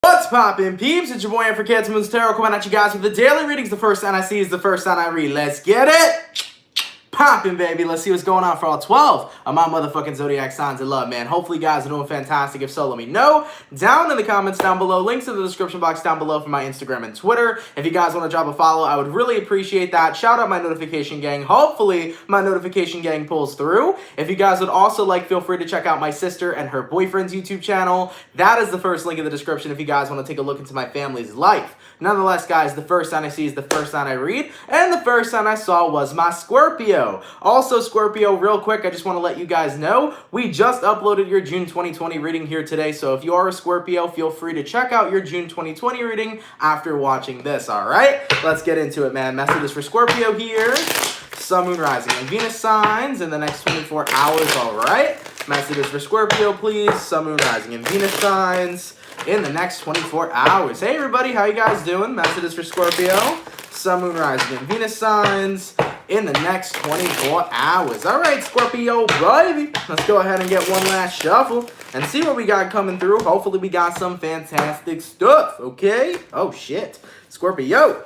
What's poppin', peeps? It's your boy for CancerMoonsTarot coming at you guys with the daily readings. The first sign I see is the first sign I read. Let's get it! Poppin', baby. Let's see what's going on for all 12 of my motherfucking zodiac signs of love, man. Hopefully, you guys are doing fantastic. If so, let me know down in the comments down below. Links in the description box down below for my Instagram and Twitter. If you guys want to drop a follow, I would really appreciate that. Shout out my notification gang. Hopefully, my notification gang pulls through. If you guys would also like, feel free to check out my sister and her boyfriend's YouTube channel. That is the first link in the description if you guys want to take a look into my family's life. Nonetheless, guys, the first sign I see is the first sign I read, and the first sign I saw was my Scorpio. Also, Scorpio, real quick, I just want to let you guys know, we just uploaded your June 2020 reading here today, so if you are a Scorpio, feel free to check out your June 2020 reading after watching this, all right? Let's get into it, man. Messages for Scorpio here. Sun, Moon, Rising, and Venus signs in the next 24 hours, all right? Messages for Scorpio, please. Sun, Moon, Rising, and Venus signs in the next 24 hours. Hey, everybody, how you guys doing? Messages for Scorpio. Sun, Moon, Rising, and Venus signs in the next 24 hours. All right, Scorpio, baby. Let's go ahead and get one last shuffle and see what we got coming through. Hopefully, we got some fantastic stuff, okay? Oh, shit. Scorpio,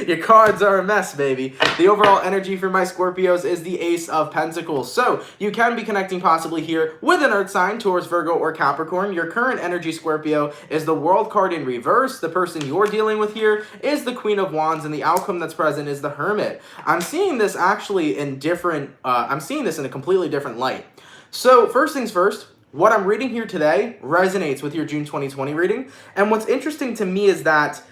your cards are a mess, baby. The overall energy for my Scorpios is the Ace of Pentacles. So you can be connecting possibly here with an Earth sign, Taurus, Virgo, or Capricorn. Your current energy, Scorpio, is the World card in reverse. The person you're dealing with here is the Queen of Wands, and the outcome that's present is the Hermit. I'm seeing this actually in different, I'm seeing this in a completely different light. So first things first, what I'm reading here today resonates with your June 2020 reading. And what's interesting to me is that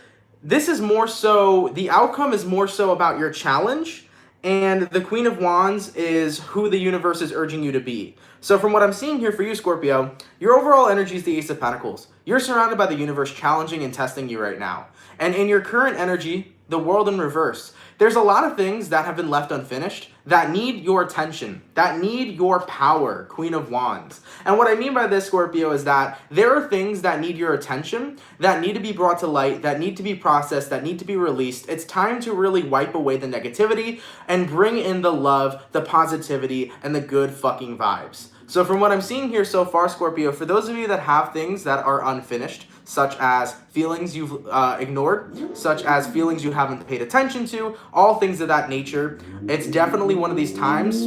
this is more so, the outcome is more so about your challenge, and the Queen of Wands is who the universe is urging you to be. So from what I'm seeing here for you, Scorpio, your overall energy is the Ace of Pentacles. You're surrounded by the universe challenging and testing you right now. And in your current energy, the world in reverse, there's a lot of things that have been left unfinished that need your attention, that need your power, Queen of Wands. And what I mean by this, Scorpio, is that there are things that need your attention, that need to be brought to light, that need to be processed, that need to be released. It's time to really wipe away the negativity and bring in the love, the positivity, and the good fucking vibes. So from what I'm seeing here so far, Scorpio, for those of you that have things that are unfinished, such as feelings you've ignored, such as feelings you haven't paid attention to, all things of that nature, it's definitely one of these times.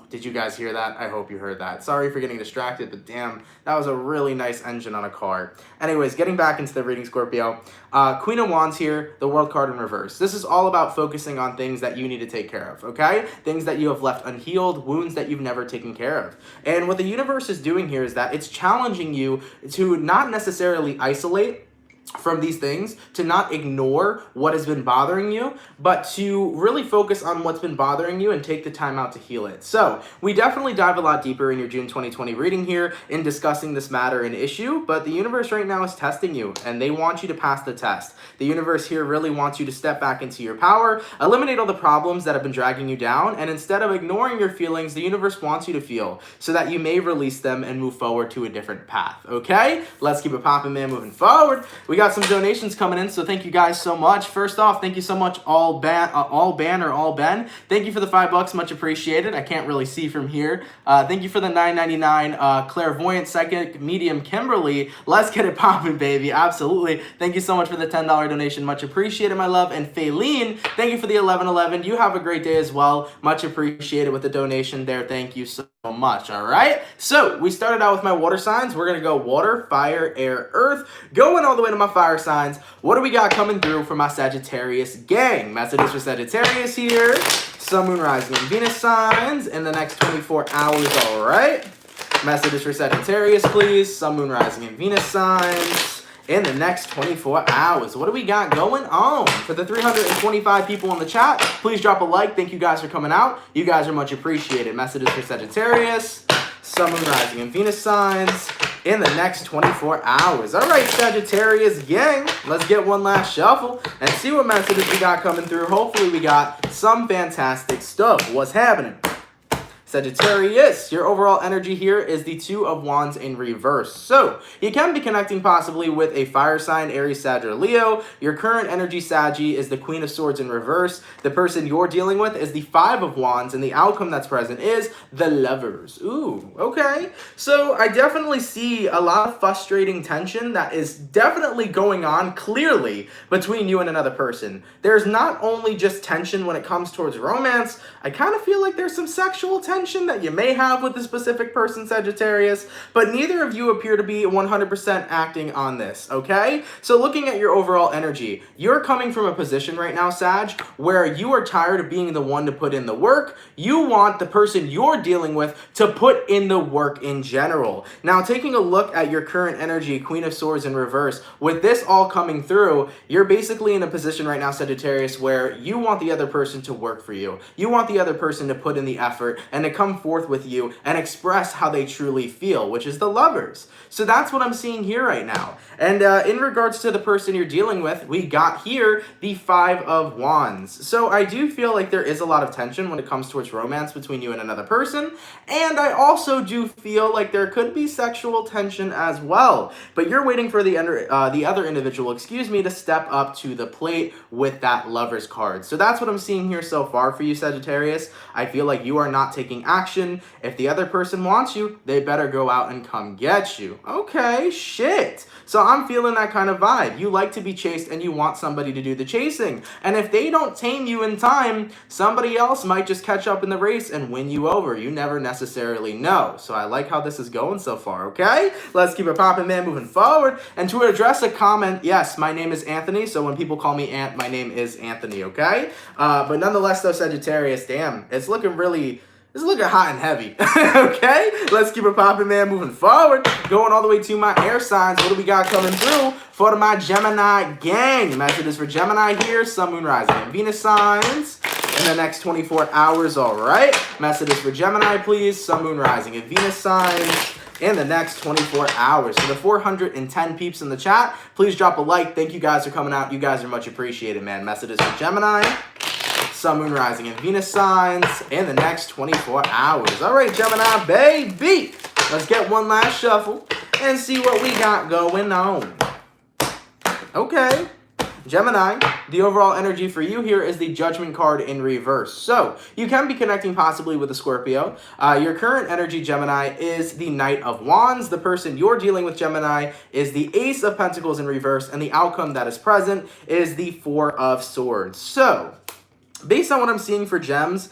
Did you guys hear that? I hope you heard that. Sorry for getting distracted, but damn, that was a really nice engine on a car. Anyways, getting back into the reading, Scorpio. Queen of Wands here, the World card in reverse. This is all about focusing on things that you need to take care of, okay? Things that you have left unhealed, wounds that you've never taken care of. And what the universe is doing here is that it's challenging you to not necessarily isolate from these things, to not ignore what has been bothering you, but to really focus on what's been bothering you and take the time out to heal it. So we definitely dive a lot deeper in your June 2020 reading here in discussing this matter and issue, but the universe right now is testing you and they want you to pass the test. The universe here really wants you to step back into your power, eliminate all the problems that have been dragging you down, and instead of ignoring your feelings, the universe wants you to feel so that you may release them and move forward to a different path, okay? Let's keep it poppin', man, moving forward. We got some donations coming in, so thank you guys so much. First off, thank you so much, All Ben. Thank you for the $5, much appreciated. I can't really see from here. Thank you for the $9.99 clairvoyant psychic medium Kimberly. Let's get it popping, baby. Absolutely. Thank you so much for the $10 donation, much appreciated, my love. And Faylene, thank you for the 1111. You have a great day as well. Much appreciated with the donation there. Thank you so much. All right, so we started out with my water signs. We're gonna go water, fire, air, earth, going all the way to my fire signs. What do we got coming through for my Sagittarius gang? Messages for Sagittarius here. Sun, Moon, Rising, and Venus signs in the next 24 hours. All right, messages for Sagittarius, please. Sun, Moon, Rising, and Venus signs in the next 24 hours. What do we got going on? For the 325 people in the chat, please drop a like. Thank you guys for coming out. You guys are much appreciated. Messages for Sagittarius, Sun, Moon, Rising, and Venus signs in the next 24 hours. All right, Sagittarius gang, let's get one last shuffle and see what messages we got coming through. Hopefully we got some fantastic stuff. What's happening? Sagittarius, your overall energy here is the Two of Wands in reverse. So, you can be connecting possibly with a fire sign, Aries, Sag, or Leo. Your current energy, Saggy, is the Queen of Swords in reverse. The person you're dealing with is the Five of Wands, and the outcome that's present is the Lovers. Ooh, okay. So, I definitely see a lot of frustrating tension that is definitely going on clearly between you and another person. There's not only just tension when it comes towards romance, I kind of feel like there's some sexual tension that you may have with a specific person, Sagittarius, but neither of you appear to be 100% acting on this, okay? So looking at your overall energy, you're coming from a position right now, Sag, where you are tired of being the one to put in the work. You want the person you're dealing with to put in the work in general. Now, taking a look at your current energy, Queen of Swords in reverse, with this all coming through, you're basically in a position right now, Sagittarius, where you want the other person to work for you. You want the other person to put in the effort and to come forth with you and express how they truly feel, which is the Lovers. So that's what I'm seeing here right now. And in regards to the person you're dealing with, we got here the Five of Wands. So I do feel like there is a lot of tension when it comes towards romance between you and another person. And I also do feel like there could be sexual tension as well. But you're waiting for the other individual, to step up to the plate with that Lovers card. So that's what I'm seeing here so far for you, Sagittarius. I feel like you are not taking action. If the other person wants you, they better go out and come get you. Okay, shit. So I'm feeling that kind of vibe. You like to be chased and you want somebody to do the chasing. And if they don't tame you in time, somebody else might just catch up in the race and win you over. You never necessarily know. So I like how this is going so far, okay? Let's keep it popping, man, moving forward. And to address a comment, yes, my name is Anthony. So when people call me Ant, my name is Anthony, okay? But nonetheless, though, Sagittarius, damn, it's looking hot and heavy. Okay, let's keep it popping, man, moving forward. Going all the way to my air signs. What do we got coming through for my Gemini gang? Messages for Gemini here, Sun, Moon, Rising, and Venus signs in the next 24 hours, all right? Messages for Gemini, please, Sun, Moon, Rising, and Venus signs in the next 24 hours. For the 410 peeps in the chat, please drop a like. Thank you guys for coming out. You guys are much appreciated, man. Messages for Gemini, Sun, Moon, Rising, and Venus signs in the next 24 hours. All right, Gemini, baby. Let's get one last shuffle and see what we got going on. Okay. Gemini, the overall energy for you here is the Judgment card in reverse. So, you can be connecting possibly with a Scorpio. Your current energy, Gemini, is the Knight of Wands. The person you're dealing with, Gemini, is the Ace of Pentacles in reverse. And the outcome that is present is the Four of Swords. So, based on what I'm seeing for gems,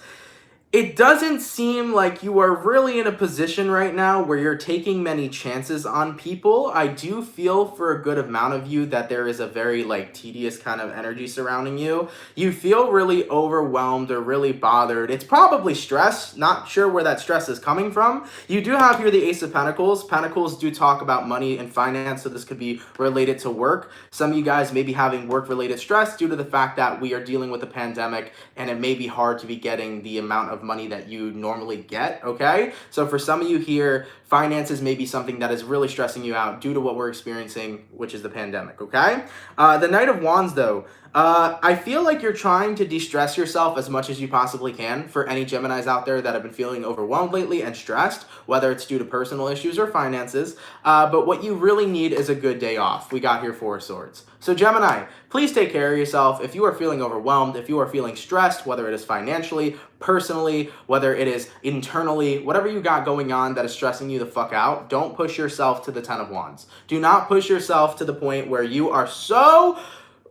it doesn't seem like you are really in a position right now where you're taking many chances on people. I do feel for a good amount of you that there is a very tedious kind of energy surrounding you. You feel really overwhelmed or really bothered. It's probably stress. Not sure where that stress is coming from. You do have here the Ace of Pentacles. Pentacles do talk about money and finance, so this could be related to work. Some of you guys may be having work-related stress due to the fact that we are dealing with a pandemic and it may be hard to be getting the amount of money that you normally get, okay? So for some of you here, finances may be something that is really stressing you out due to what we're experiencing, which is the pandemic, okay? The Knight of Wands, though, I feel like you're trying to de-stress yourself as much as you possibly can. For any Geminis out there that have been feeling overwhelmed lately and stressed, whether it's due to personal issues or finances, but what you really need is a good day off. We got here Four of Swords. So Gemini, please take care of yourself. If you are feeling overwhelmed, if you are feeling stressed, whether it is financially, personally, whether it is internally, whatever you got going on that is stressing you the fuck out, don't push yourself to the 10 of Wands. Do not push yourself to the point where you are so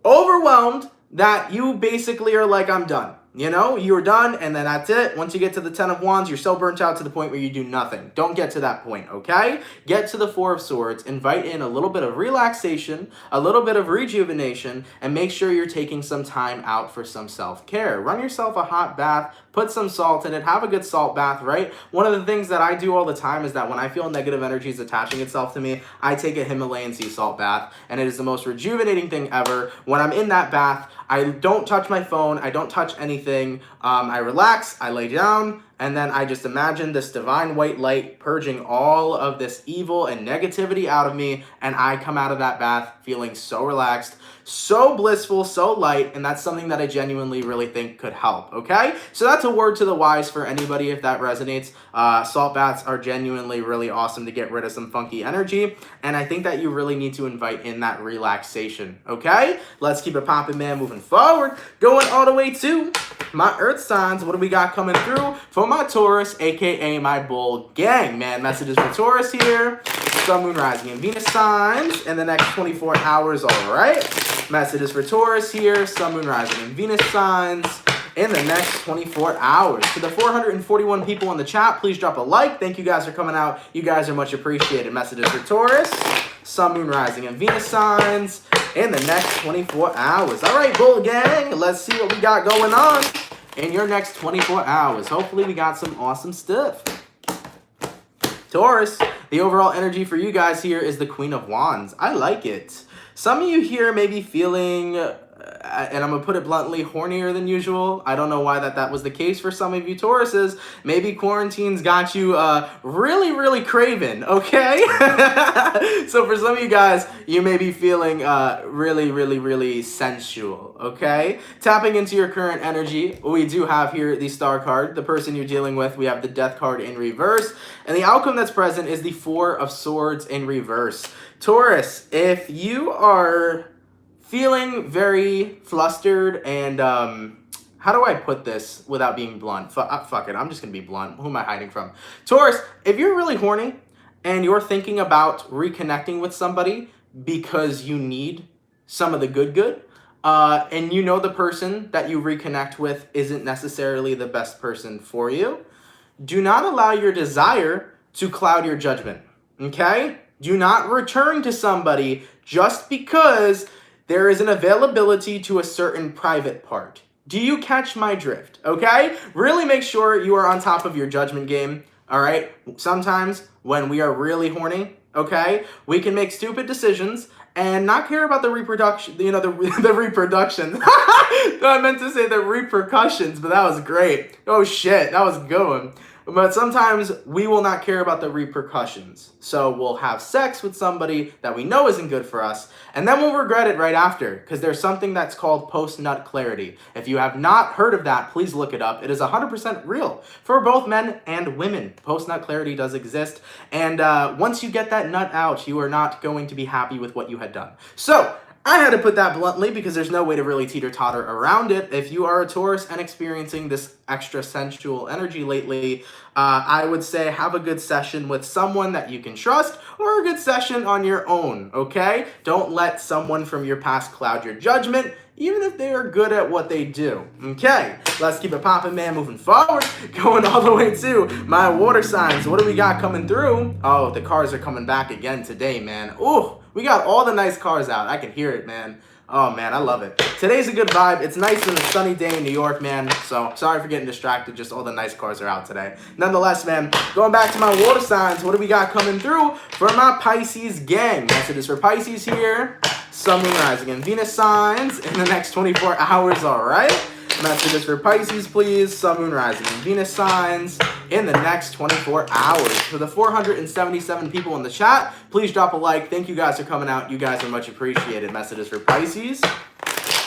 overwhelmed that you basically are like, I'm done. You know, you're done and then that's it. Once you get to the 10 of Wands, you're so burnt out to the point where you do nothing. Don't get to that point, okay? Get to the Four of Swords, invite in a little bit of relaxation, a little bit of rejuvenation, and make sure you're taking some time out for some self-care. Run yourself a hot bath, put some salt in it, have a good salt bath, right? One of the things that I do all the time is that when I feel negative energies attaching itself to me, I take a Himalayan sea salt bath, and it is the most rejuvenating thing ever. When I'm in that bath, I don't touch my phone, I don't touch anything. I relax, I lay down, And then I just imagine this divine white light purging all of this evil and negativity out of me. And I come out of that bath feeling so relaxed, so blissful, so light. And that's something that I genuinely really think could help. Okay. So that's a word to the wise for anybody if that resonates. Salt baths are genuinely really awesome to get rid of some funky energy. And I think that you really need to invite in that relaxation. Okay. Let's keep it popping, man. Moving forward, going all the way to my earth signs. What do we got coming through for my Taurus, aka my bull gang, man? Messages for Taurus here. Sun, Moon, Rising, and Venus signs in the next 24 hours, all right? Messages for Taurus here. Sun, Moon, Rising, and Venus signs in the next 24 hours. To the 441 people in the chat, please drop a like. Thank you guys for coming out. You guys are much appreciated. Messages for Taurus, Sun, Moon, Rising, and Venus signs in the next 24 hours. All right, bull gang, let's see what we got going on in your next 24 hours. Hopefully we got some awesome stuff. Taurus, the overall energy for you guys here is the Queen of Wands. I like it. Some of you here may be feeling, and I'm going to put it bluntly, hornier than usual. I don't know why that was the case for some of you Tauruses. Maybe quarantine's got you really, really craving, okay? So for some of you guys, you may be feeling really, really, really sensual, okay? Tapping into your current energy, we do have here the Star card, the person you're dealing with. We have the Death card in reverse, and the outcome that's present is the Four of Swords in reverse. Taurus, if you are feeling very flustered and, how do I put this without being blunt? Fuck it, I'm just gonna be blunt. Who am I hiding from? Taurus, if you're really horny and you're thinking about reconnecting with somebody because you need some of the good, and you know the person that you reconnect with isn't necessarily the best person for you, do not allow your desire to cloud your judgment, okay? Do not return to somebody just because there is an availability to a certain private part. Do you catch my drift? Okay? Really make sure you are on top of your judgment game. All right? Sometimes when we are really horny, okay, we can make stupid decisions and not care about the reproduction, the reproduction. I meant to say the repercussions, but that was great. Oh shit, that was a good one. But sometimes we will not care about the repercussions. So we'll have sex with somebody that we know isn't good for us, and then we'll regret it right after, because there's something that's called post-nut clarity. If you have not heard of that, please look it up. It is 100% real for both men and women. Post-nut clarity does exist, and once you get that nut out, you are not going to be happy with what you had done. So I had to put that bluntly because there's no way to really teeter-totter around it. If you are a Taurus and experiencing this extra sensual energy lately, I would say have a good session with someone that you can trust, or a good session on your own, okay? Don't let someone from your past cloud your judgment, even if they are good at what they do. Okay, let's keep it popping, man, moving forward. Going all the way to my water signs. What do we got coming through? Oh, the cars are coming back again today, man. Ooh, we got all the nice cars out. I can hear it, man. Oh, man, I love it. Today's a good vibe. It's nice and a sunny day in New York, man. So, sorry for getting distracted. Just all the nice cars are out today. Nonetheless, man, going back to my water signs, what do we got coming through for my Pisces gang? Messages for Pisces here. Sun, Moon, Rising, and Venus signs in the next 24 hours, all right? Messages for Pisces, please. Sun, Moon, Rising, and Venus signs in the next 24 hours. For the 477 people in the chat, please drop a like. Thank you guys for coming out. You guys are much appreciated. Messages for Pisces,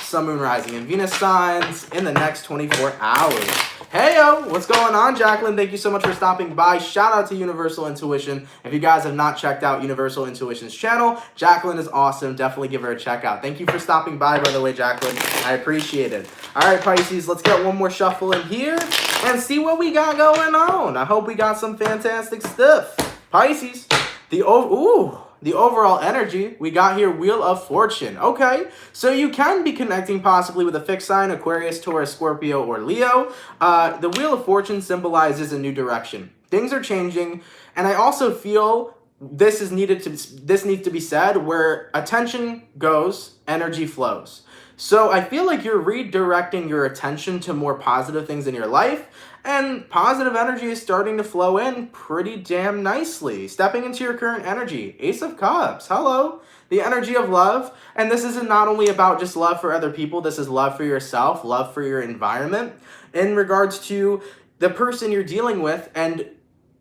Sun, Moon, Rising, and Venus signs in the next 24 hours. Heyo, what's going on, Jacqueline? Thank you so much for stopping by. Shout out to Universal Intuition. If you guys have not checked out Universal Intuition's channel, Jacqueline is awesome. Definitely give her a check out. Thank you for stopping by the way, Jacqueline. I appreciate it. All right, Pisces, let's get one more shuffle in here and see what we got going on. I hope we got some fantastic stuff. Pisces, the overall energy, we got here Wheel of Fortune. Okay, so you can be connecting possibly with a fixed sign, Aquarius, Taurus, Scorpio, or Leo. The Wheel of Fortune symbolizes a new direction. Things are changing, and I also feel this needs to be said, where attention goes, energy flows. So I feel like you're redirecting your attention to more positive things in your life, and positive energy is starting to flow in pretty damn nicely. Stepping into your current energy. Ace of Cups. Hello. The energy of love. And this isn't not only about just love for other people. This is love for yourself, love for your environment. In regards to the person you're dealing with, and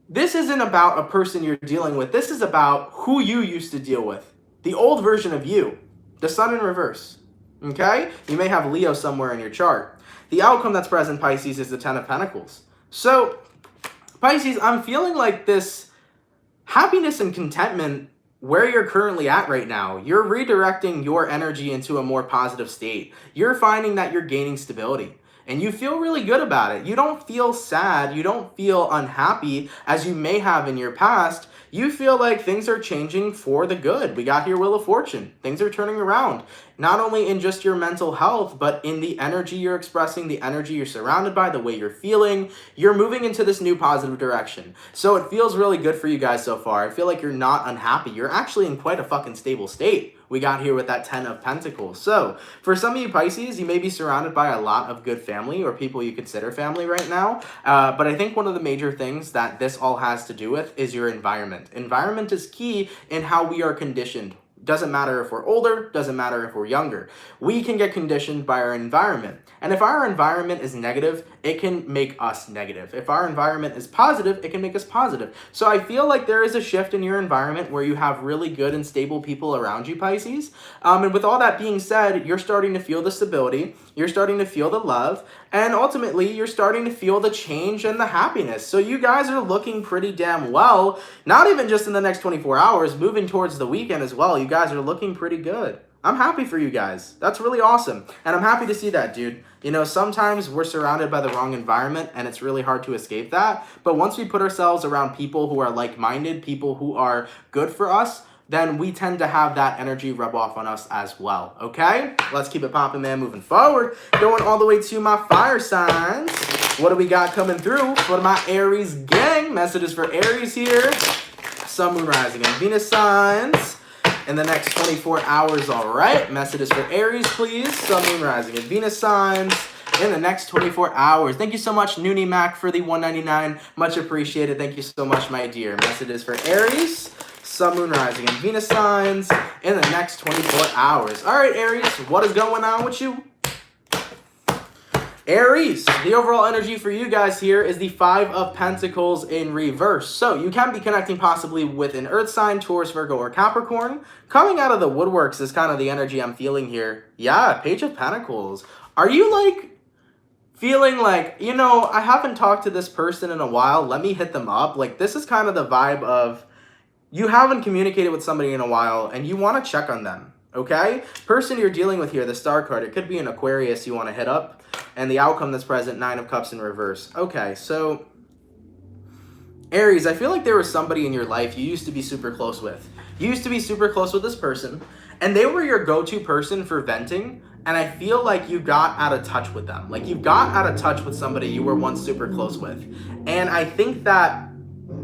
this isn't about a person you're dealing with. This is about who you used to deal with. The old version of you. The sun in reverse. Okay? You may have Leo somewhere in your chart. The outcome that's present, Pisces, is the Ten of Pentacles. So, Pisces, I'm feeling like this happiness and contentment where you're currently at right now. You're redirecting your energy into a more positive state. You're finding that you're gaining stability. And you feel really good about it. You don't feel sad. You don't feel unhappy as you may have in your past. You feel like things are changing for the good. We got here Wheel of Fortune. Things are turning around. Not only in just your mental health, but in the energy you're expressing, the energy you're surrounded by, the way you're feeling. You're moving into this new positive direction. So it feels really good for you guys so far. I feel like you're not unhappy. You're actually in quite a fucking stable state. We got here with that 10 of Pentacles. So for some of you Pisces, you may be surrounded by a lot of good family or people you consider family right now. But I think one of the major things that this all has to do with is your environment. Environment is key in how we are conditioned. Doesn't matter if we're older, doesn't matter if we're younger. We can get conditioned by our environment. And if our environment is negative, it can make us negative. If our environment is positive, it can make us positive. So I feel like there is a shift in your environment where you have really good and stable people around you, Pisces. And with all that being said, you're starting to feel the stability, you're starting to feel the love, and ultimately you're starting to feel the change and the happiness. So you guys are looking pretty damn well, not even just in the next 24 hours, moving towards the weekend as well. You guys are looking pretty good. I'm happy for you guys. That's really awesome. And I'm happy to see that, dude. You know, sometimes we're surrounded by the wrong environment and it's really hard to escape that. But once we put ourselves around people who are like-minded, people who are good for us, then we tend to have that energy rub off on us as well, okay? Let's keep it popping, man, moving forward. Going all the way to my fire signs. What do we got coming through for my Aries gang? Messages for Aries here. Sun, Moon, Rising, and Venus signs in the next 24 hours, all right? Messages for Aries, please. Sun, Moon, Rising, and Venus signs in the next 24 hours. Thank you so much, Noonie Mac, for the $1.99. Much appreciated. Thank you so much, my dear. Messages for Aries, Sun, Moon, Rising, and Venus signs in the next 24 hours. All right, Aries, what is going on with you? Aries, the overall energy for you guys here is the Five of Pentacles in reverse. So you can be connecting possibly with an Earth sign, Taurus, Virgo, or Capricorn. Coming out of the woodworks is kind of the energy I'm feeling here. Yeah, Page of Pentacles. Are you like feeling like, you know, I haven't talked to this person in a while, let me hit them up? Like, this is kind of the vibe of you haven't communicated with somebody in a while and you want to check on them, okay? Person you're dealing with here, the Star card, it could be an Aquarius you want to hit up. And the outcome that's present, Nine of Cups in reverse. Okay, so Aries, I feel like there was somebody in your life you used to be super close with. You used to be super close with this person, and they were your go-to person for venting, and I feel like you got out of touch with them. Like, you got out of touch with somebody you were once super close with. And I think that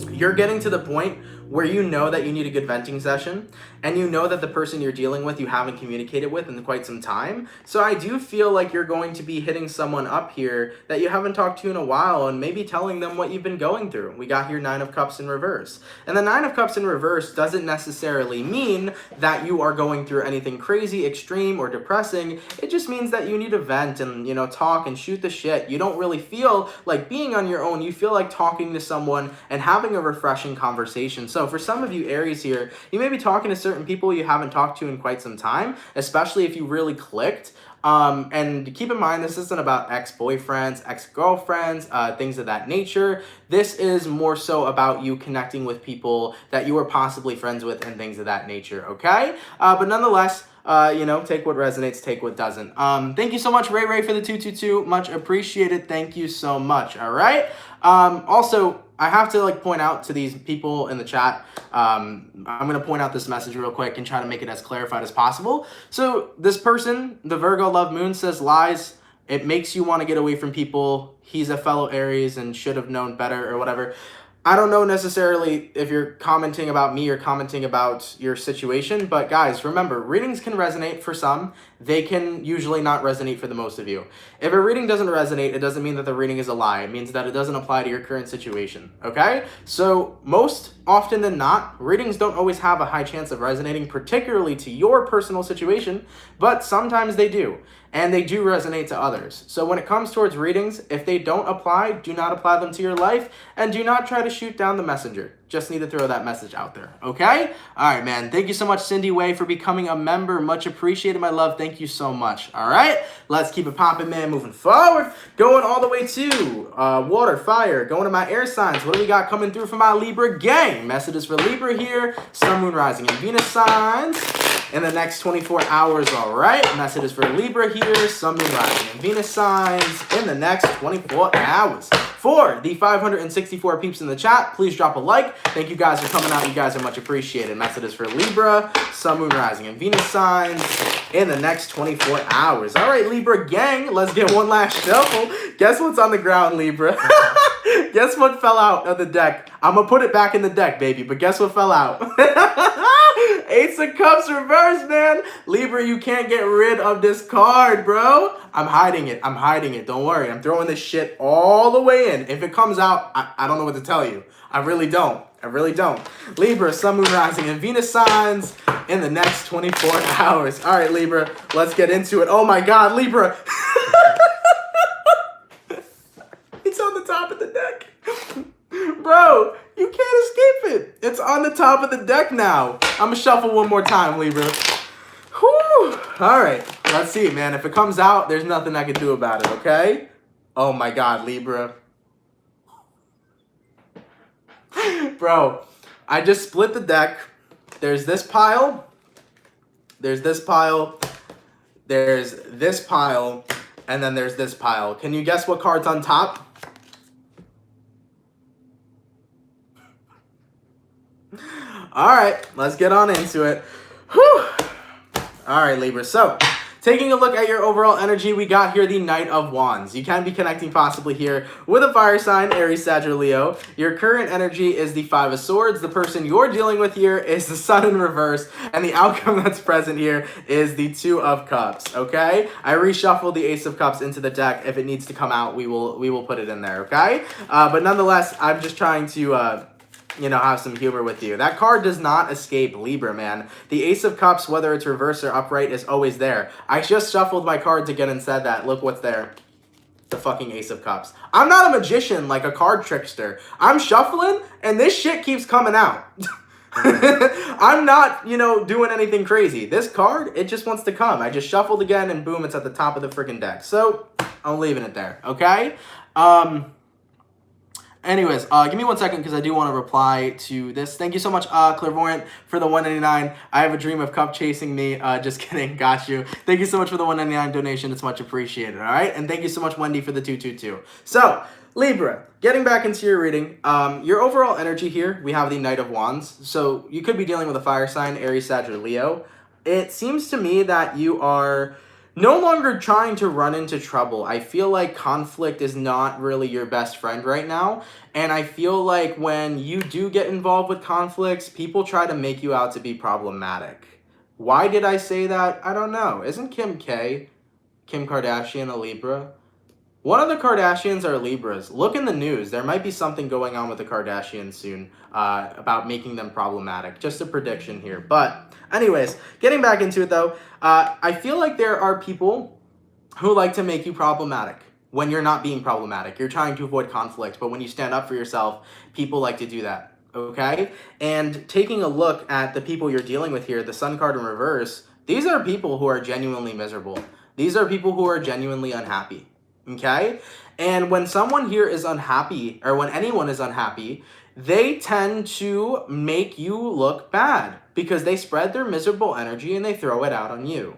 you're getting to the point where you know that you need a good venting session, and you know that the person you're dealing with you haven't communicated with in quite some time. So I do feel like you're going to be hitting someone up here that you haven't talked to in a while and maybe telling them what you've been going through. We got here Nine of Cups in reverse. And the Nine of Cups in reverse doesn't necessarily mean that you are going through anything crazy, extreme, or depressing. It just means that you need to vent and, you know, talk and shoot the shit. You don't really feel like being on your own. You feel like talking to someone and having a refreshing conversation. So for some of you Aries here, you may be talking to certain people you haven't talked to in quite some time, especially if you really clicked. And keep in mind, this isn't about ex-boyfriends, ex-girlfriends, things of that nature. This is more so about you connecting with people that you were possibly friends with and things of that nature, okay? But nonetheless, you know, take what resonates, take what doesn't. Thank you so much, Ray Ray, for the 222. Much appreciated. Thank you so much, all right? Also, I have to like point out to these people in the chat, I'm going to point out this message real quick and try to make it as clarified as possible. So this person, the Virgo Love Moon, says lies. It makes you want to get away from people. He's a fellow Aries and should have known better or whatever. I don't know necessarily if you're commenting about me or commenting about your situation, but guys, remember, readings can resonate for some. They can usually not resonate for the most of you. If a reading doesn't resonate, it doesn't mean that the reading is a lie. It means that it doesn't apply to your current situation, okay? So most often than not, readings don't always have a high chance of resonating, particularly to your personal situation, but sometimes they do. and they do resonate to others. So when it comes towards readings, if they don't apply, do not apply them to your life, and do not try to shoot down the messenger. Just need to throw that message out there, okay? All right, man. Thank you so much, Cindy Way, for becoming a member. Much appreciated, my love. Thank you so much. All right, let's keep it popping, man. Moving forward, going all the way to water, fire, going to my air signs. What do we got coming through for my Libra gang? Messages for Libra here. Sun, Moon, Rising, and Venus signs in the next 24 hours, all right? Messages for Libra here. Sun, Moon, Rising, and Venus signs in the next 24 hours. For the 564 peeps in the chat, please drop a like. Thank you guys for coming out. You guys are much appreciated. Messages for Libra, Sun, Moon, Rising, and Venus signs in the next 24 hours. All right, Libra gang, let's get one last shuffle. Guess what's on the ground, Libra? Guess what fell out of the deck? I'm going to put it back in the deck, baby, but guess what fell out? Ace of Cups reverse, man. Libra, you can't get rid of this card, bro. I'm hiding it. I'm hiding it. Don't worry. I'm throwing this shit all the way in. If it comes out, I don't know what to tell you. I really don't. I really don't. Libra, Sun, Moon, Rising, and Venus signs in the next 24 hours. All right, Libra, let's get into it. Oh, my God, Libra. It's on the top of the deck. Bro, you can't escape it. It's on the top of the deck now. I'm going to shuffle one more time, Libra. Whew. All right, let's see, man. If it comes out, there's nothing I can do about it, okay? Oh, my God, Libra. Bro, I just split the deck. There's this pile. There's this pile. There's this pile. And then there's this pile. Can you guess what card's on top? All right, let's get on into it. Whew. All right, Libra. So, taking a look at your overall energy, we got here the Knight of Wands. You can be connecting possibly here with a fire sign, Aries, Sag, or Leo. Your current energy is the Five of Swords. The person you're dealing with here is the Sun in reverse. And the outcome that's present here is the Two of Cups, okay? I reshuffled the Ace of Cups into the deck. If it needs to come out, we will put it in there, okay? But nonetheless, I'm just trying to... have some humor with you. That card does not escape Libra, man. The Ace of Cups, whether it's reverse or upright, is always there. I just shuffled my cards again and said that. Look what's there. The fucking Ace of Cups. I'm not a magician like a card trickster. I'm shuffling, and this shit keeps coming out. I'm not, doing anything crazy. This card, it just wants to come. I just shuffled again, and boom, it's at the top of the freaking deck. So, I'm leaving it there, okay? Anyways, give me 1 second because I do want to reply to this. Thank you so much, Clairvoyant, for the $1.99. I have a dream of cup chasing me. Just kidding. Got you. Thank you so much for the $1.99 donation. It's much appreciated, all right? And thank you so much, Wendy, for the 222. So, Libra, getting back into your reading, your overall energy here, we have the Knight of Wands. So, you could be dealing with a fire sign, Aries, Sag, or Leo. It seems to me that you are... no longer trying to run into trouble. I feel like conflict is not really your best friend right now. And I feel like when you do get involved with conflicts, people try to make you out to be problematic. Why did I say that? I don't know. Isn't Kim Kardashian, a Libra? One of the Kardashians are Libras. Look in the news. There might be something going on with the Kardashians soon about making them problematic. Just a prediction here. But anyways, getting back into it though, I feel like there are people who like to make you problematic when you're not being problematic. You're trying to avoid conflict, but when you stand up for yourself, people like to do that, okay? And taking a look at the people you're dealing with here, the Sun card in reverse, these are people who are genuinely miserable. These are people who are genuinely unhappy, okay? And when someone here is unhappy, or when anyone is unhappy, they tend to make you look bad because they spread their miserable energy and they throw it out on you.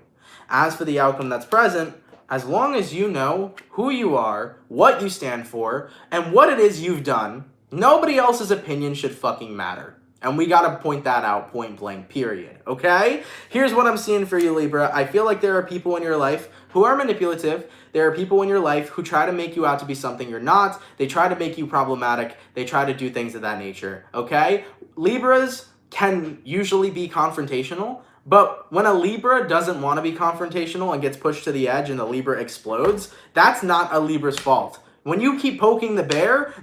As for the outcome that's present, as long as you know who you are, what you stand for, and what it is you've done, nobody else's opinion should fucking matter. And we gotta point that out point blank, period, okay? Here's what I'm seeing for you, Libra. I feel like there are people in your life who are manipulative. There are people in your life who try to make you out to be something you're not. They try to make you problematic. They try to do things of that nature, okay? Libras can usually be confrontational, but when a Libra doesn't want to be confrontational and gets pushed to the edge and the Libra explodes, that's not a Libra's fault. When you keep poking the bear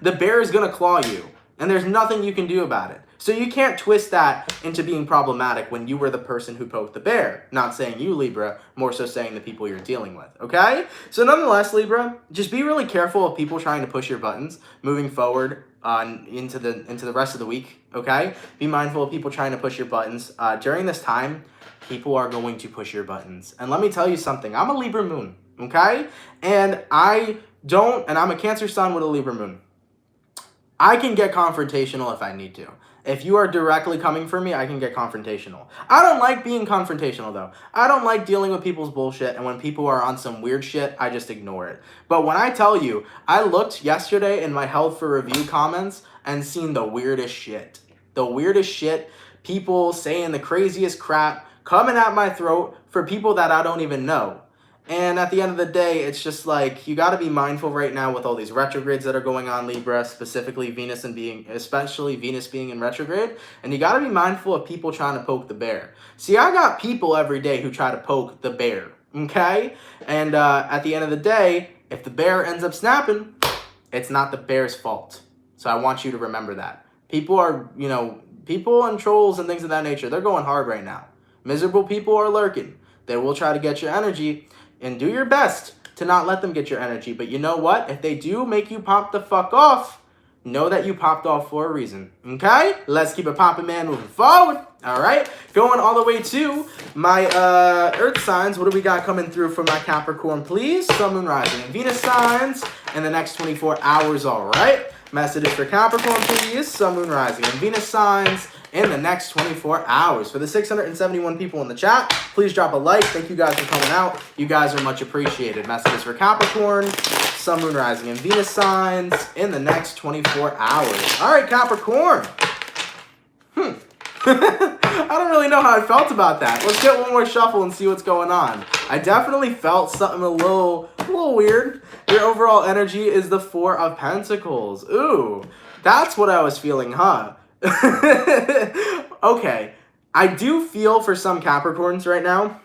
is going to claw you, and there's nothing you can do about it. So you can't twist that into being problematic when you were the person who poked the bear. Not saying you, Libra, more so saying the people you're dealing with, okay? So nonetheless, Libra, just be really careful of people trying to push your buttons moving forward into the rest of the week, okay? Be mindful of people trying to push your buttons. During this time, people are going to push your buttons. And let me tell you something. I'm a Libra Moon, okay? And I'm a Cancer Sun with a Libra Moon. I can get confrontational if I need to. If you are directly coming for me, I can get confrontational. I don't like being confrontational, though. I don't like dealing with people's bullshit, and when people are on some weird shit, I just ignore it. But when I tell you, I looked yesterday in my Held for Review comments and seen the weirdest shit. The weirdest shit, people saying the craziest crap, coming at my throat for people that I don't even know. And at the end of the day, it's just like, you got to be mindful right now with all these retrogrades that are going on, Libra, especially Venus being in retrograde. And you got to be mindful of people trying to poke the bear. See, I got people every day who try to poke the bear, okay? And at the end of the day, if the bear ends up snapping, it's not the bear's fault. So I want you to remember that. People are, people and trolls and things of that nature, they're going hard right now. Miserable people are lurking. They will try to get your energy. And do your best to not let them get your energy. But you know what? If they do make you pop the fuck off, know that you popped off for a reason. Okay? Let's keep it popping, man, moving forward. All right? Going all the way to my Earth signs. What do we got coming through for my Capricorn, please? Sun, Moon, Rising, and Venus signs in the next 24 hours, all right? Messages for Capricorn, please. Sun, Moon, Rising, and Venus signs in the next 24 hours. For the 671 people in the chat, please drop a like. Thank you guys for coming out. You guys are much appreciated. Messages for Capricorn, Sun, Moon, Rising, and Venus signs in the next 24 hours. All right, Capricorn. I don't really know how I felt about that. Let's get one more shuffle and see what's going on. I definitely felt something a little weird. Your overall energy is the Four of Pentacles. Ooh, that's what I was feeling, huh? Okay, I do feel for some Capricorns right now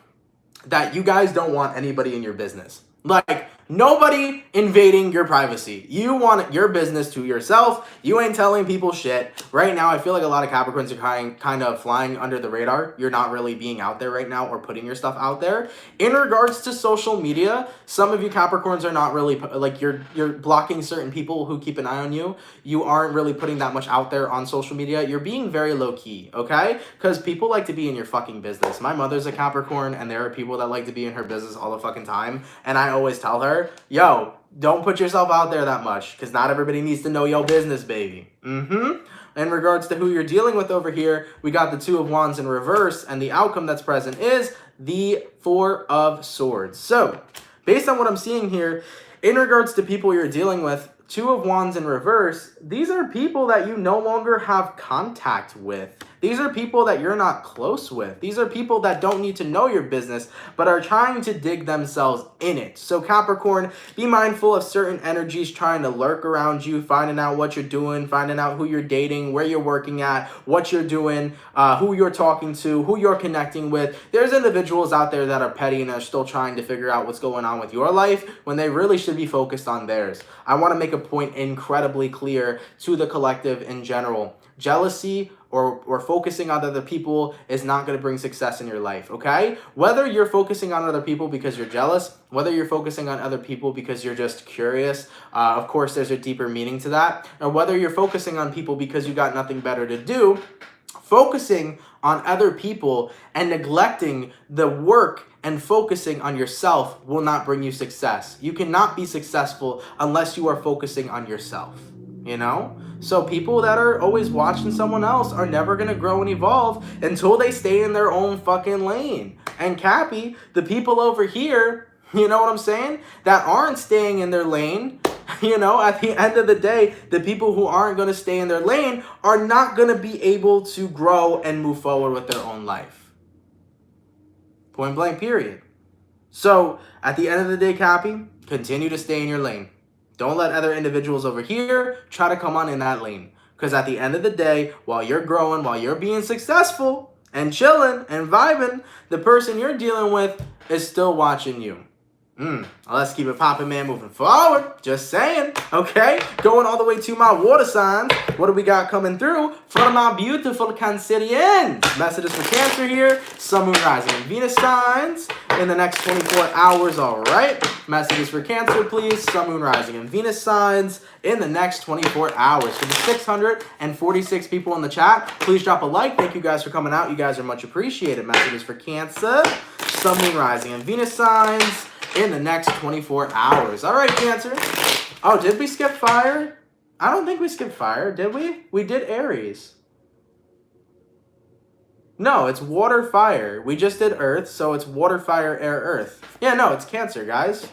that you guys don't want anybody in your business. Like, nobody invading your privacy. You want your business to yourself. You ain't telling people shit. Right now, I feel like a lot of Capricorns are kind of flying under the radar. You're not really being out there right now or putting your stuff out there. In regards to social media, some of you Capricorns are not really, like, you're blocking certain people who keep an eye on you. You aren't really putting that much out there on social media. You're being very low-key, okay? Because people like to be in your fucking business. My mother's a Capricorn, and there are people that like to be in her business all the fucking time. And I always tell her, yo, don't put yourself out there that much, because not everybody needs to know your business, baby. In regards to who you're dealing with over here, we got the Two of Wands in reverse, and the outcome that's present is the Four of Swords. So, based on what I'm seeing here, in regards to people you're dealing with, Two of Wands in reverse, these are people that you no longer have contact with. These are people that you're not close with. These are people that don't need to know your business, but are trying to dig themselves in it. So Capricorn, be mindful of certain energies trying to lurk around you, finding out what you're doing, finding out who you're dating, where you're working at, what you're doing, who you're talking to, who you're connecting with. There's individuals out there that are petty and are still trying to figure out what's going on with your life when they really should be focused on theirs. I want to make a point incredibly clear to the collective in general. Jealousy or focusing on other people is not going to bring success in your life, okay? Whether you're focusing on other people because you're jealous, whether you're focusing on other people because you're just curious, of course there's a deeper meaning to that, or whether you're focusing on people because you got nothing better to do, focusing on other people and neglecting the work and focusing on yourself will not bring you success. You cannot be successful unless you are focusing on yourself, you know? So people that are always watching someone else are never going to grow and evolve until they stay in their own fucking lane. And Cappy, the people over here, you know what I'm saying, that aren't staying in their lane, you know, at the end of the day, the people who aren't going to stay in their lane are not going to be able to grow and move forward with their own life. Point blank, period. So at the end of the day, Cappy, continue to stay in your lane. Don't let other individuals over here try to come on in that lane. Because at the end of the day, while you're growing, while you're being successful and chilling and vibing, the person you're dealing with is still watching you. Let's keep it popping, man, moving forward. Just saying, okay? Going all the way to my water signs. What do we got coming through for my beautiful Cancerians? Messages for Cancer here. Sun, Moon, Rising, and Venus signs in the next 24 hours, all right? Messages for Cancer, please. Sun, Moon, Rising, and Venus signs in the next 24 hours. For the 646 people in the chat, please drop a like. Thank you guys for coming out. You guys are much appreciated. Messages for Cancer. Sun, Moon, Rising, and Venus signs in the next 24 hours. All right, Cancer. Oh, did we skip fire? I don't think we skipped fire, did we? We did Aries. No, it's water, fire. We just did Earth, so it's water, fire, air, Earth. Yeah, no, it's Cancer, guys.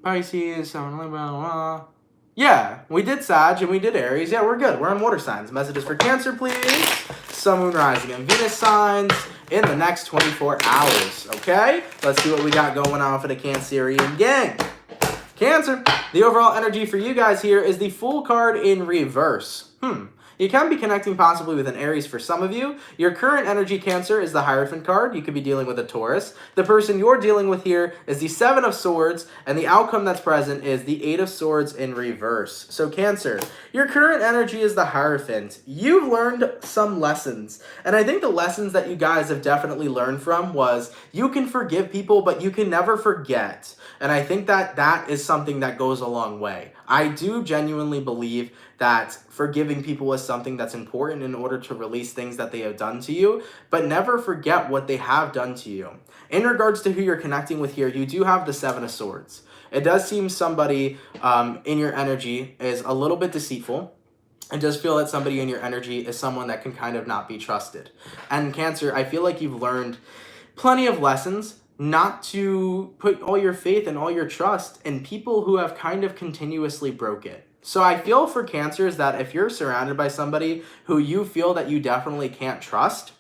Pisces, Libra. Yeah, we did Sag and we did Aries. Yeah, we're good. We're on water signs. Messages for Cancer, please. Sun, Moon, Rising, and Venus signs in the next 24 hours, okay? Let's see what we got going on for the Cancerian gang. Cancer, the overall energy for you guys here is the Fool card in reverse. You can be connecting possibly with an Aries for some of you. Your current energy, Cancer, is the Hierophant card. You could be dealing with a Taurus. The person you're dealing with here is the Seven of Swords, and the outcome that's present is the Eight of Swords in reverse. So, Cancer, your current energy is the Hierophant. You've learned some lessons, and I think the lessons that you guys have definitely learned from was you can forgive people, but you can never forget. And I think that that is something that goes a long way. I do genuinely believe that forgiving people is something that's important in order to release things that they have done to you, but never forget what they have done to you. In regards to who you're connecting with here, you do have the Seven of Swords. It does seem somebody in your energy is a little bit deceitful. I just feel that somebody in your energy is someone that can kind of not be trusted. And Cancer, I feel like you've learned plenty of lessons not to put all your faith and all your trust in people who have kind of continuously broke it. So I feel for Cancers that if you're surrounded by somebody who you feel that you definitely can't trust,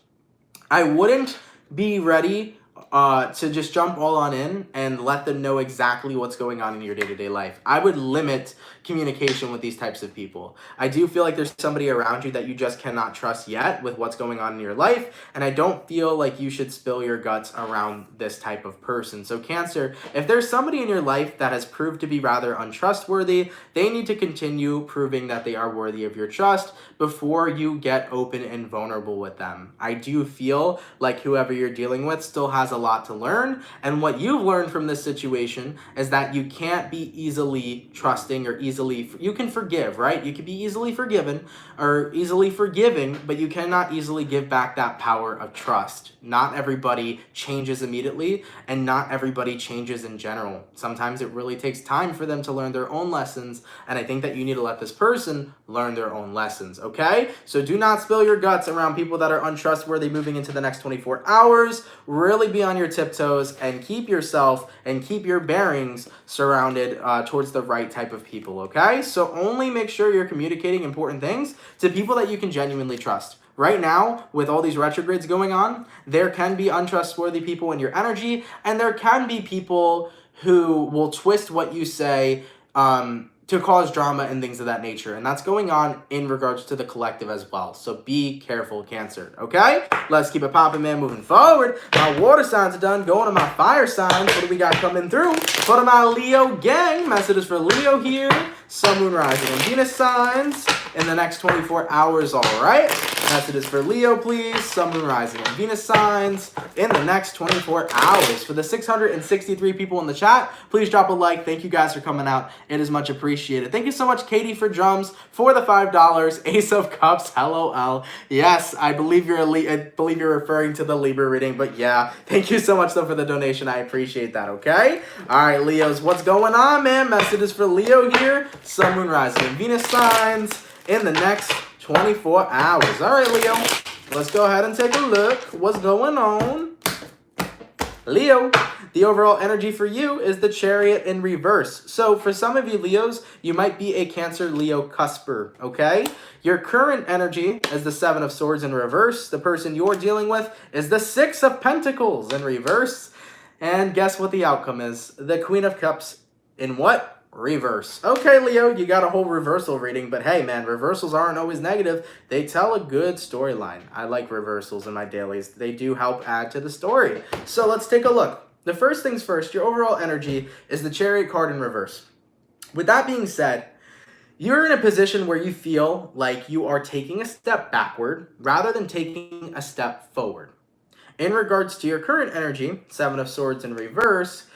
I wouldn't be ready to just jump all on in and let them know exactly what's going on in your day-to-day life. I would limit communication with these types of people. I do feel like there's somebody around you that you just cannot trust yet with what's going on in your life, and I don't feel like you should spill your guts around this type of person. So Cancer, if there's somebody in your life that has proved to be rather untrustworthy, they need to continue proving that they are worthy of your trust before you get open and vulnerable with them. I do feel like whoever you're dealing with still has a lot to learn, and what you've learned from this situation is that you can't be easily trusting or you can forgive, right? You can be easily forgiven or easily forgiving, but you cannot easily give back that power of trust. Not everybody changes immediately, and not everybody changes in general. Sometimes it really takes time for them to learn their own lessons, and I think that you need to let this person learn their own lessons, okay? So do not spill your guts around people that are untrustworthy moving into the next 24 hours. Really be on your tiptoes and keep yourself and keep your bearings surrounded towards the right type of people, okay? So only make sure you're communicating important things to people that you can genuinely trust. Right now, with all these retrogrades going on, there can be untrustworthy people in your energy, and there can be people who will twist what you say to cause drama and things of that nature. And that's going on in regards to the collective as well. So be careful, Cancer, okay? Let's keep it popping, man, moving forward. My water signs are done. Going to my fire signs. What do we got coming through? Go to my Leo gang. Messages for Leo here. Sun, Moon, Rising, and Venus signs in the next 24 hours, all right? Messages for Leo, please. Sun, Moon, Rising, and Venus signs in the next 24 hours. For the 663 people in the chat, please drop a like. Thank you guys for coming out. It is much appreciated. Thank you so much, Katie, for drums, for the $5. Ace of Cups, LOL. Yes, I believe you're referring to the Libra reading, but yeah, thank you so much though for the donation. I appreciate that, okay? All right, Leos, what's going on, man? Messages for Leo here. Sun, Moon, Rising, and Venus signs in the next 24 hours. All right, Leo, let's go ahead and take a look. What's going on? Leo, the overall energy for you is the Chariot in reverse. So for some of you Leos, you might be a Cancer-Leo cusper, okay? Your current energy is the Seven of Swords in reverse. The person you're dealing with is the Six of Pentacles in reverse. And guess what the outcome is? The Queen of Cups in what? Reverse. Okay, Leo, you got a whole reversal reading, but hey, man, reversals aren't always negative. They tell a good storyline. I like reversals in my dailies. They do help add to the story. So let's take a look. The first things first, your overall energy is the Chariot card in reverse. With that being said, you're in a position where you feel like you are taking a step backward rather than taking a step forward. In regards to your current energy, Seven of Swords in reverse,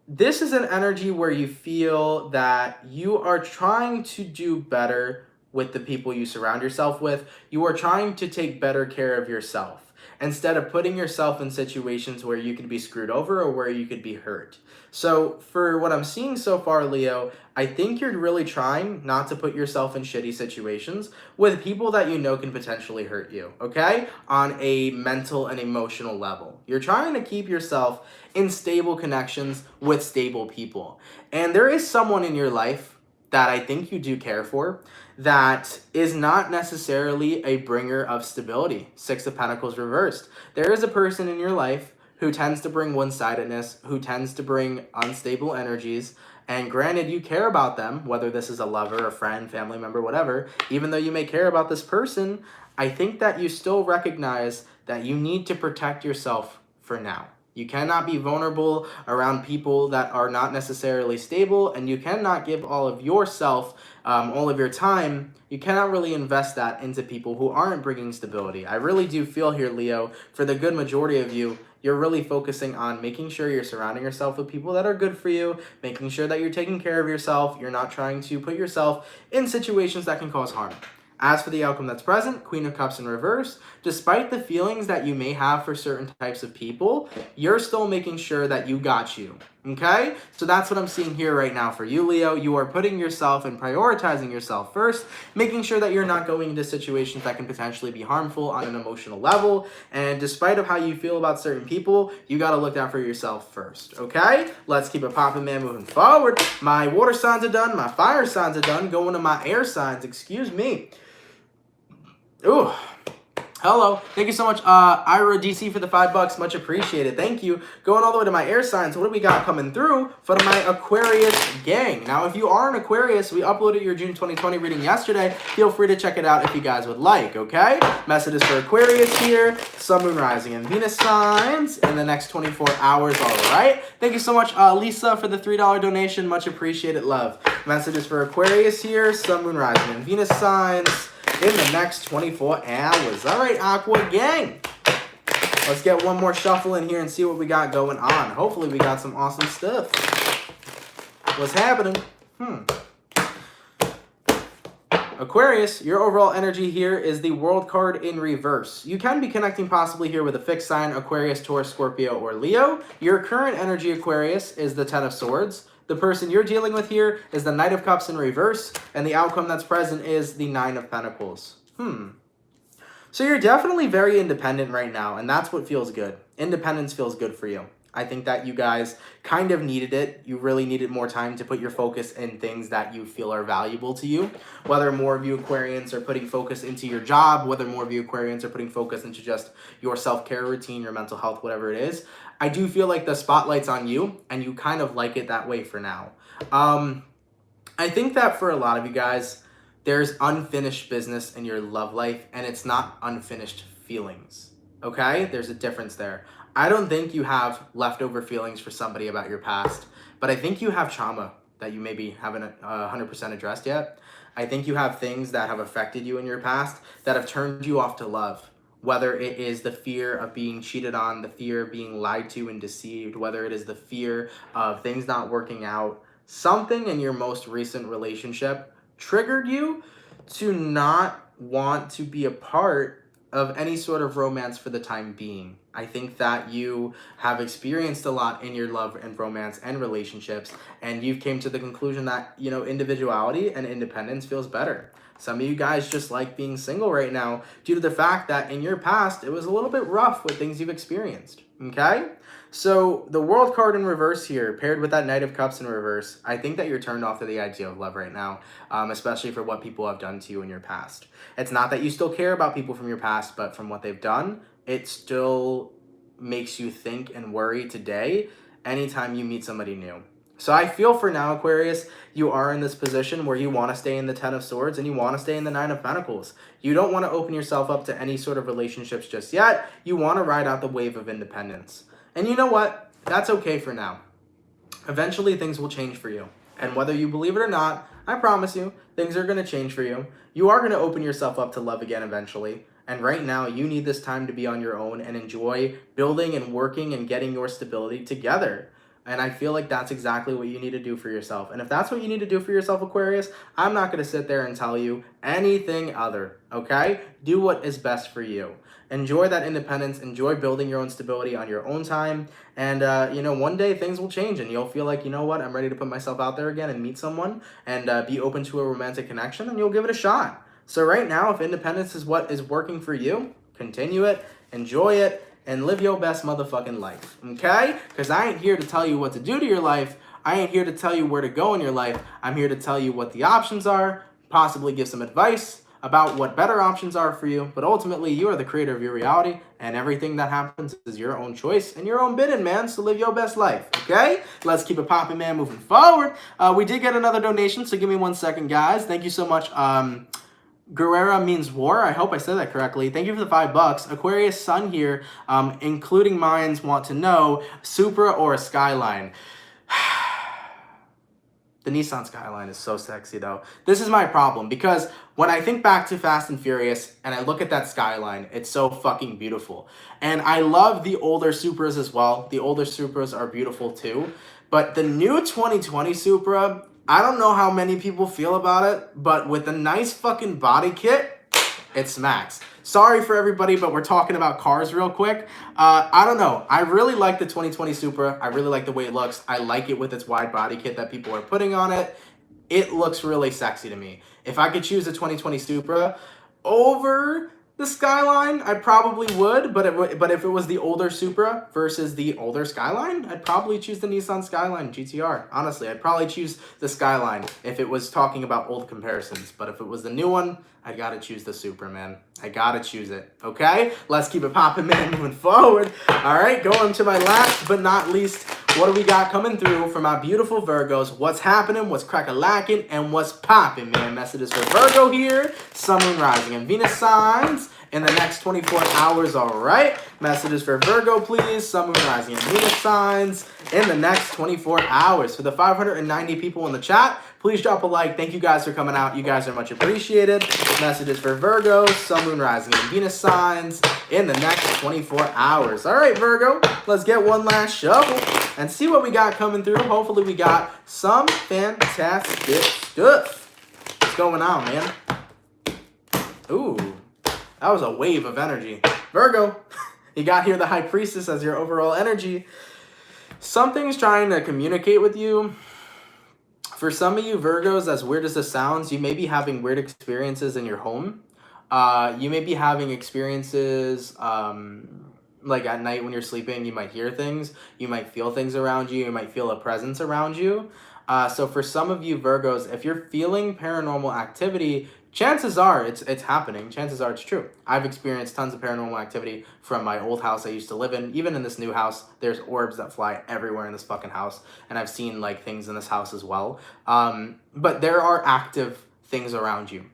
this is an energy where you feel that you are trying to do better with the people you surround yourself with. You are trying to take better care of yourself instead of putting yourself in situations where you could be screwed over or where you could be hurt. So for what I'm seeing so far, Leo, I think you're really trying not to put yourself in shitty situations with people that you know can potentially hurt you, okay? On a mental and emotional level. You're trying to keep yourself in stable connections with stable people. And there is someone in your life that I think you do care for that is not necessarily a bringer of stability. Six of Pentacles reversed. There is a person in your life who tends to bring one-sidedness, who tends to bring unstable energies, and granted, you care about them, whether this is a lover, a friend, family member, whatever, even though you may care about this person, I think that you still recognize that you need to protect yourself for now. You cannot be vulnerable around people that are not necessarily stable, and you cannot give all of yourself, all of your time. You cannot really invest that into people who aren't bringing stability. I really do feel here, Leo, for the good majority of you, you're really focusing on making sure you're surrounding yourself with people that are good for you, making sure that you're taking care of yourself. You're not trying to put yourself in situations that can cause harm. As for the outcome that's present, Queen of Cups in reverse, despite the feelings that you may have for certain types of people, you're still making sure that you got you, okay? So that's what I'm seeing here right now for you, Leo. You are putting yourself and prioritizing yourself first, making sure that you're not going into situations that can potentially be harmful on an emotional level, and despite of how you feel about certain people, you gotta look out for yourself first, okay? Let's keep it popping, man, moving forward. My water signs are done, my fire signs are done, going to my air signs, excuse me. Ooh, hello. Thank you so much, Ira DC, for the $5. Much appreciated. Thank you. Going all the way to my air signs. What do we got coming through for my Aquarius gang? Now, if you are an Aquarius, we uploaded your June 2020 reading yesterday. Feel free to check it out if you guys would like, okay? Messages for Aquarius here. Sun, Moon, Rising, and Venus signs in the next 24 hours, all right? Thank you so much, Lisa, for the $3 donation. Much appreciated, love. Messages for Aquarius here. Sun, Moon, Rising, and Venus signs in the next 24 hours. All right, Aqua gang. Let's get one more shuffle in here and see what we got going on. Hopefully we got some awesome stuff. What's happening? Aquarius, your overall energy here is the World card in reverse. You can be connecting possibly here with a fixed sign, Aquarius, Taurus, Scorpio, or Leo. Your current energy, Aquarius, is the Ten of Swords. The person you're dealing with here is the Knight of Cups in reverse, and the outcome that's present is the Nine of Pentacles. So you're definitely very independent right now, and that's what feels good. Independence feels good for you. I think that you guys kind of needed it. You really needed more time to put your focus in things that you feel are valuable to you. Whether more of you Aquarians are putting focus into your job, whether more of you Aquarians are putting focus into just your self-care routine, your mental health, whatever it is, I do feel like the spotlight's on you, and you kind of like it that way for now. I think that for a lot of you guys, there's unfinished business in your love life, and it's not unfinished feelings, okay? There's a difference there. I don't think you have leftover feelings for somebody about your past, but I think you have trauma that you maybe haven't 100% addressed yet. I think you have things that have affected you in your past that have turned you off to love. Whether it is the fear of being cheated on, the fear of being lied to and deceived, whether it is the fear of things not working out, something in your most recent relationship triggered you to not want to be a part of any sort of romance for the time being. I think that you have experienced a lot in your love and romance and relationships, and you've came to the conclusion that, you know, individuality and independence feels better. Some of you guys just like being single right now due to the fact that in your past, it was a little bit rough with things you've experienced, okay? So the World card in reverse here, paired with that Knight of Cups in reverse, I think that you're turned off to the idea of love right now, especially for what people have done to you in your past. It's not that you still care about people from your past, but from what they've done, it still makes you think and worry today anytime you meet somebody new. So I feel for now, Aquarius, you are in this position where you want to stay in the Ten of Swords and you want to stay in the Nine of Pentacles. You don't want to open yourself up to any sort of relationships just yet. You want to ride out the wave of independence. And you know what? That's okay for now. Eventually, things will change for you. And whether you believe it or not, I promise you, things are going to change for you. You are going to open yourself up to love again eventually. And right now, you need this time to be on your own and enjoy building and working and getting your stability together. And I feel like that's exactly what you need to do for yourself. And if that's what you need to do for yourself, Aquarius, I'm not going to sit there and tell you anything other, okay? Do what is best for you. Enjoy that independence. Enjoy building your own stability on your own time. And, one day things will change and you'll feel like, you know what, I'm ready to put myself out there again and meet someone and be open to a romantic connection, and you'll give it a shot. So right now, if independence is what is working for you, continue it, enjoy it, and live your best motherfucking life, okay? Because I ain't here to tell you what to do to your life. I ain't here to tell you where to go in your life. I'm here to tell you what the options are, possibly give some advice about what better options are for you. But ultimately, you are the creator of your reality, and everything that happens is your own choice and your own bidding, man. So live your best life, okay? Let's keep it popping, man, moving forward. We did get another donation, so give me 1 second, guys. Thank you so much. Guerrera means war. I hope I said that correctly. Thank you for the $5. Aquarius Sun here, including mines, want to know Supra or a Skyline. The Nissan Skyline is so sexy, though. This is my problem, because when I think back to Fast and Furious and I look at that Skyline, it's so fucking beautiful. And I love the older Supras as well. The older Supras are beautiful, too. But the new 2020 Supra, I don't know how many people feel about it, but with a nice fucking body kit, it smacks. Sorry for everybody, but we're talking about cars real quick. I don't know. I really like the 2020 Supra. I really like the way it looks. I like it with its wide body kit that people are putting on it. It looks really sexy to me. If I could choose a 2020 Supra over the Skyline, I probably would, but if it was the older Supra versus the older Skyline, I'd probably choose the Nissan Skyline GTR. Honestly, I'd probably choose the Skyline if it was talking about old comparisons. But if it was the new one, I gotta choose the Supra, man. I gotta choose it, okay? Let's keep it popping, man, moving forward. All right, going to my last but not least, what do we got coming through for my beautiful Virgos? What's happening, what's crack-a-lacking, and what's popping, man? Messages for Virgo here, Sun, Moon, Rising, and Venus signs in the next 24 hours, all right? Messages for Virgo, please, Sun, Moon, Rising, and Venus signs in the next 24 hours. For the 590 people in the chat, please drop a like. Thank you guys for coming out. You guys are much appreciated. Messages for Virgo, Sun, Moon, Rising, and Venus signs in the next 24 hours. All right, Virgo, let's get one last shuffle and see what we got coming through. Hopefully we got some fantastic stuff. What's going on, man? Ooh, that was a wave of energy. Virgo, you got here the High Priestess as your overall energy. Something's trying to communicate with you. For some of you Virgos, as weird as this sounds, you may be having weird experiences in your home. You may be having experiences like at night when you're sleeping, you might hear things, you might feel things around you, you might feel a presence around you. So for some of you Virgos, if you're feeling paranormal activity, chances are it's happening. Chances are it's true. I've experienced tons of paranormal activity from my old house I used to live in. Even in this new house, there's orbs that fly everywhere in this fucking house. And I've seen like things in this house as well. But there are active things around you.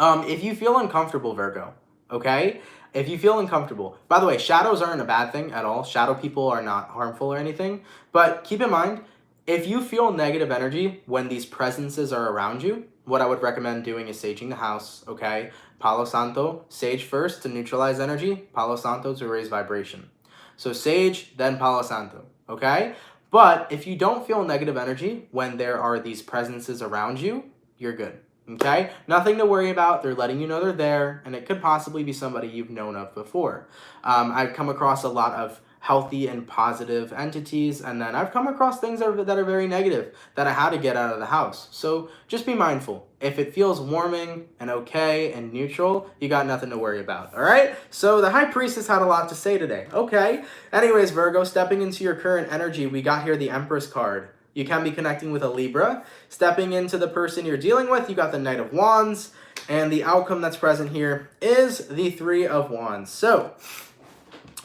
If you feel uncomfortable, Virgo, okay? If you feel uncomfortable, by the way, shadows aren't a bad thing at all. Shadow people are not harmful or anything. But keep in mind, if you feel negative energy when these presences are around you, what I would recommend doing is saging the house, okay? Palo Santo, sage first to neutralize energy, Palo Santo to raise vibration. So sage, then Palo Santo, okay? But if you don't feel negative energy when there are these presences around you, you're good, okay? Nothing to worry about. They're letting you know they're there, and it could possibly be somebody you've known of before. I've come across a lot of healthy and positive entities, and then I've come across things that are very negative that I had to get out of the house. So just be mindful. If it feels warming and okay and neutral, you got nothing to worry about, all right? So the High Priestess had a lot to say today. Okay. Anyways, Virgo, stepping into your current energy, we got here the Empress card. You can be connecting with a Libra. Stepping into the person you're dealing with, you got the Knight of Wands, and the outcome that's present here is the Three of Wands. So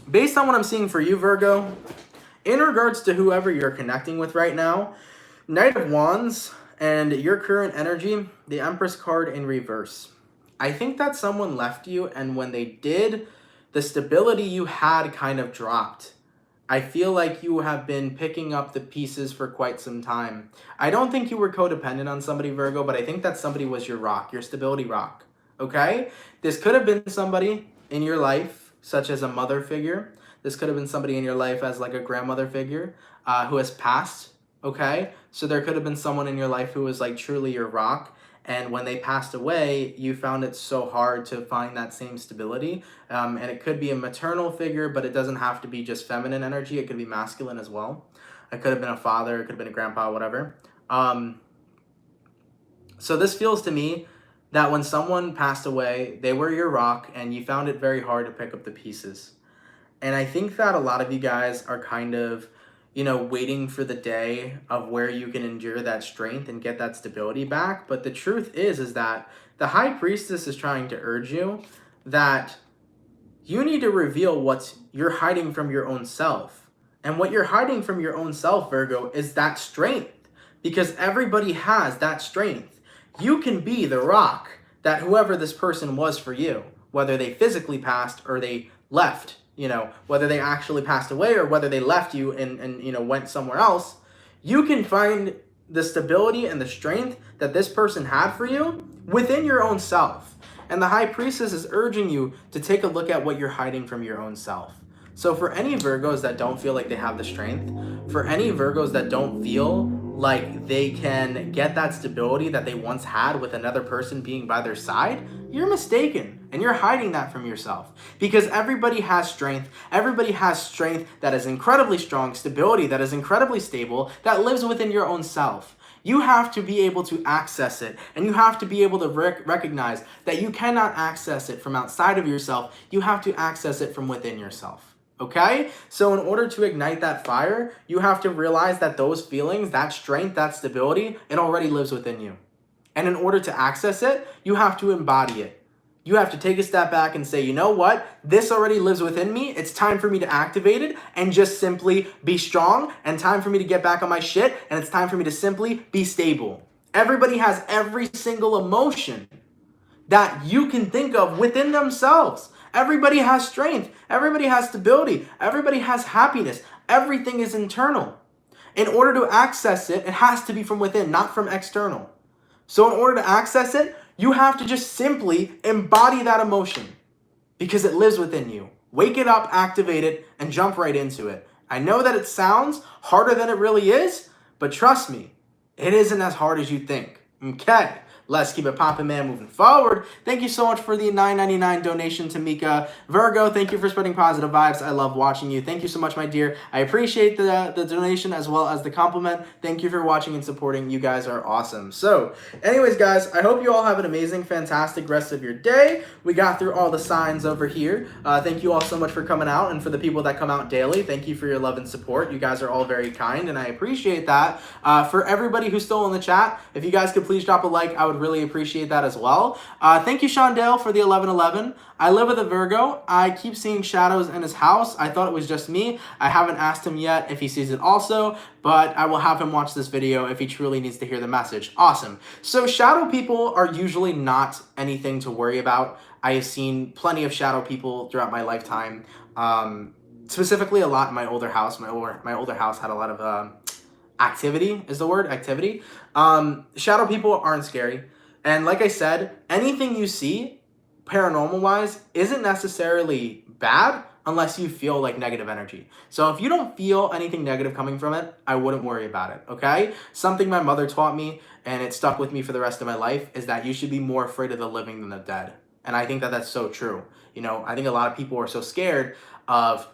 based on what I'm seeing for you, Virgo, in regards to whoever you're connecting with right now, Knight of Wands and your current energy, the Empress card in reverse. I think that someone left you, and when they did, the stability you had kind of dropped. I feel like you have been picking up the pieces for quite some time. I don't think you were codependent on somebody, Virgo, but I think that somebody was your rock, your stability rock, okay? This could have been somebody in your life, such as a mother figure. This could have been somebody in your life as like a grandmother figure who has passed, okay? So there could have been someone in your life who was like truly your rock. And when they passed away, you found it so hard to find that same stability. And it could be a maternal figure, but it doesn't have to be just feminine energy. It could be masculine as well. It could have been a father. It could have been a grandpa, whatever. So this feels to me that when someone passed away, they were your rock and you found it very hard to pick up the pieces. And I think that a lot of you guys are kind of, you know, waiting for the day of where you can endure that strength and get that stability back. But the truth is that the High Priestess is trying to urge you that you need to reveal what you're hiding from your own self. And what you're hiding from your own self, Virgo, is that strength. Because everybody has that strength. You can be the rock that whoever this person was for you, whether they physically passed or they left. You know, whether they actually passed away or whether they left you and you know, went somewhere else, you can find the stability and the strength that this person had for you within your own self. And the High Priestess is urging you to take a look at what you're hiding from your own self. So for any Virgos that don't feel like they have the strength, for any Virgos that don't feel like they can get that stability that they once had with another person being by their side, you're mistaken and you're hiding that from yourself. Because everybody has strength. Everybody has strength that is incredibly strong, stability that is incredibly stable, that lives within your own self. You have to be able to access it, and you have to be able to recognize that you cannot access it from outside of yourself. You have to access it from within yourself. Okay? So in order to ignite that fire, you have to realize that those feelings, that strength, that stability, it already lives within you. And in order to access it, you have to embody it. You have to take a step back and say, you know what? This already lives within me. It's time for me to activate it and just simply be strong, and time for me to get back on my shit, and it's time for me to simply be stable. Everybody has every single emotion that you can think of within themselves. Everybody has strength. Everybody has stability. Everybody has happiness. Everything is internal. In order to access it, it has to be from within, not from external. So in order to access it, you have to just simply embody that emotion because it lives within you. Wake it up, activate it, and jump right into it. I know that it sounds harder than it really is, but trust me, it isn't as hard as you think. Okay. Let's keep it poppin', man, moving forward. Thank you so much for the $9.99 donation to Mika. Virgo, thank you for spreading positive vibes. I love watching you. Thank you so much, my dear. I appreciate the donation as well as the compliment. Thank you for watching and supporting. You guys are awesome. So, anyways, guys, I hope you all have an amazing, fantastic rest of your day. We got through all the signs over here. Thank you all so much for coming out, and for the people that come out daily, thank you for your love and support. You guys are all very kind, and I appreciate that. For everybody who's still in the chat, if you guys could please drop a like, I would really appreciate that as well. Thank you, Shondale, for the 1111. I live with a Virgo. I keep seeing shadows in his house. I thought it was just me. I haven't asked him yet if he sees it also, but I will have him watch this video if he truly needs to hear the message. Awesome. So shadow people are usually not anything to worry about. I have seen plenty of shadow people throughout my lifetime. Specifically a lot in my older house. My older house had a lot of activity, is the word, activity. Shadow people aren't scary. And like I said, anything you see, paranormal-wise, isn't necessarily bad unless you feel like negative energy. So if you don't feel anything negative coming from it, I wouldn't worry about it, okay? Something my mother taught me, and it stuck with me for the rest of my life, is that you should be more afraid of the living than the dead. And I think that that's so true. You know, I think a lot of people are so scared of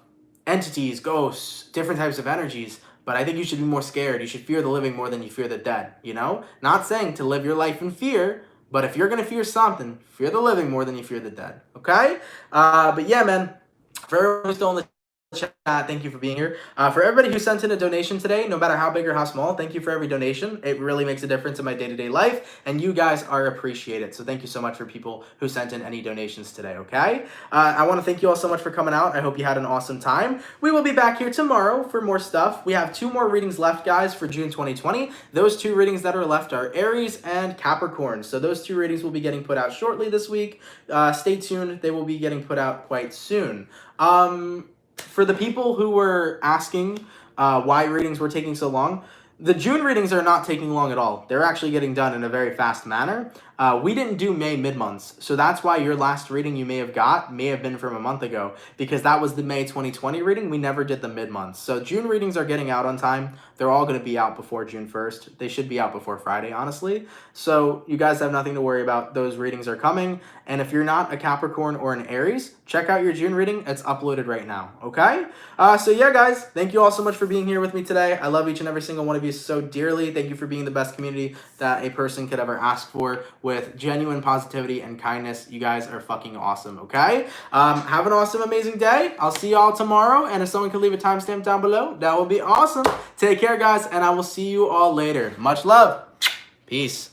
entities, ghosts, different types of energies, but I think you should be more scared. You should fear the living more than you fear the dead, you know? Not saying to live your life in fear, but if you're going to fear something, fear the living more than you fear the dead, okay? But yeah, man, for everyone who's still in the chat, thank you for being here. For everybody who sent in a donation today, no matter how big or how small, thank you for every donation. It really makes a difference in my day-to-day life, and you guys are appreciated. So thank you so much for people who sent in any donations today, okay? I want to thank you all so much for coming out. I hope you had an awesome time. We will be back here tomorrow for more stuff. We have 2 more readings left, guys, for June 2020. Those 2 readings that are left are Aries and Capricorn. So those 2 readings will be getting put out shortly this week. Stay tuned. They will be getting put out quite soon. For the people who were asking why readings were taking so long, the June readings are not taking long at all. They're actually getting done in a very fast manner. We didn't do May mid-months, so that's why your last reading you may have been from a month ago, because that was the May 2020 reading. We never did the mid-months. So June readings are getting out on time. They're all going to be out before June 1st. They should be out before Friday, honestly. So you guys have nothing to worry about. Those readings are coming. And if you're not a Capricorn or an Aries, check out your June reading. It's uploaded right now, okay? So yeah, guys, thank you all so much for being here with me today. I love each and every single one of you so dearly. Thank you for being the best community that a person could ever ask for, with genuine positivity and kindness. You guys are fucking awesome, okay? Have an awesome, amazing day. I'll see y'all tomorrow, and if someone could leave a timestamp down below, that would be awesome. Take care, guys, and I will see you all later. Much love. Peace.